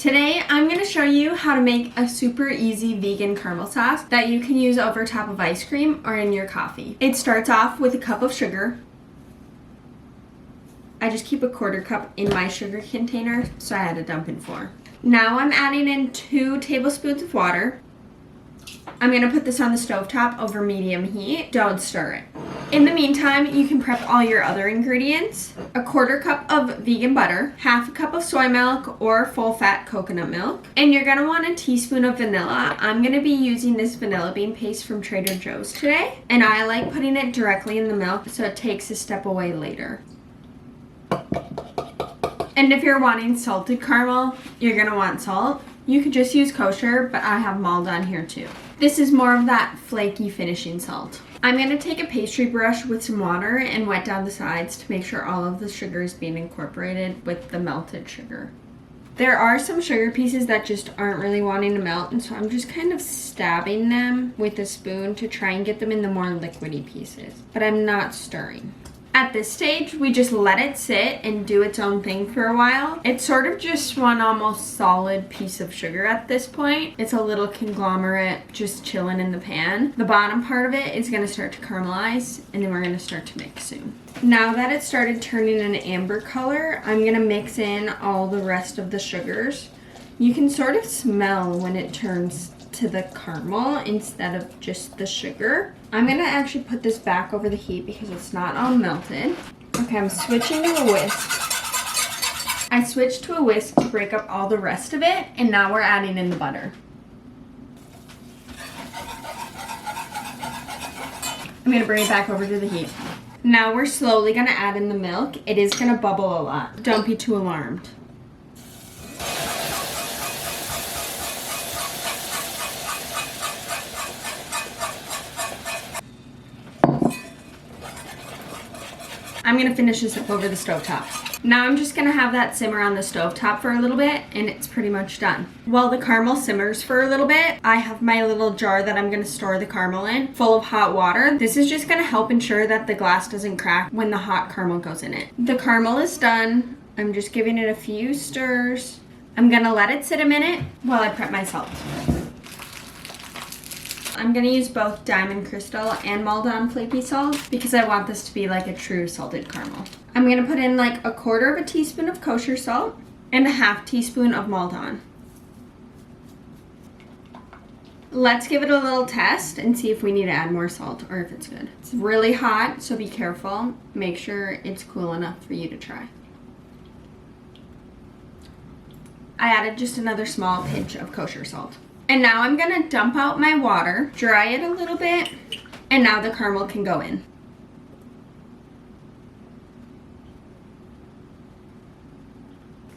Today I'm going to show you how to make a super easy vegan caramel sauce that you can use over top of ice cream or in your coffee. It starts off with a cup of sugar. I just keep a 1/4 cup in my sugar container, so I had to dump in 4. Now I'm adding in 2 tablespoons of water. I'm going to put this on the stovetop over medium heat. Don't stir it. In the meantime, you can prep all your other ingredients. A 1/4 cup of vegan butter, 1/2 cup of soy milk or full fat coconut milk, and you're going to want a teaspoon of vanilla. I'm going to be using this vanilla bean paste from Trader Joe's today, and I like putting it directly in the milk so it takes a step away later. And if you're wanting salted caramel, you're going to want salt. You could just use kosher, but I have malt on here too. This is more of that flaky finishing salt. I'm going to take a pastry brush with some water and wet down the sides to make sure all of the sugar is being incorporated with the melted sugar. There are some sugar pieces that just aren't really wanting to melt, and so I'm just kind of stabbing them with a spoon to try and get them in the more liquidy pieces, but I'm not stirring. At this stage, we just let it sit and do its own thing for a while. It's sort of just one almost solid piece of sugar at this point. It's a little conglomerate just chilling in the pan. The bottom part of it is going to start to caramelize, and then we're going to start to mix soon. Now that it started turning an amber color, I'm going to mix in all the rest of the sugars. You can sort of smell when it turns to the caramel instead of just the sugar. I'm gonna actually put this back over the heat because it's not all melted. Okay, I'm switching to a whisk. I switched to a whisk to break up all the rest of it, and now we're adding in the butter. I'm gonna bring it back over to the heat. Now we're slowly gonna add in the milk. It is gonna bubble a lot. Don't be too alarmed. I'm going to finish this up over the stovetop. Now I'm just going to have that simmer on the stovetop for a little bit, and it's pretty much done. While the caramel simmers for a little bit, I have my little jar that I'm going to store the caramel in, full of hot water. This is just going to help ensure that the glass doesn't crack when the hot caramel goes in it. The caramel is done. I'm just giving it a few stirs. I'm going to let it sit a minute while I prep my salt. I'm going to use both Diamond Crystal and Maldon flaky salt because I want this to be like a true salted caramel. I'm going to put in like a 1/4 teaspoon of kosher salt and a 1/2 teaspoon of Maldon. Let's give it a little test and see if we need to add more salt or if it's good. It's really hot, so be careful. Make sure it's cool enough for you to try. I added just another small pinch of kosher salt. And now I'm going to dump out my water, dry it a little bit, and now the caramel can go in.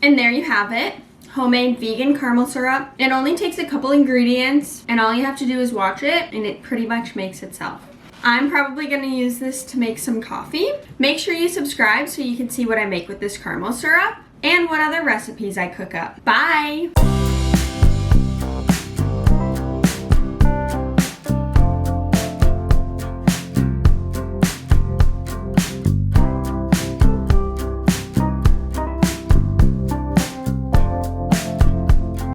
And there you have it, homemade vegan caramel syrup. It only takes a couple ingredients, and all you have to do is watch it, and it pretty much makes itself. I'm probably going to use this to make some coffee. Make sure you subscribe so you can see what I make with this caramel syrup and what other recipes I cook up. Bye!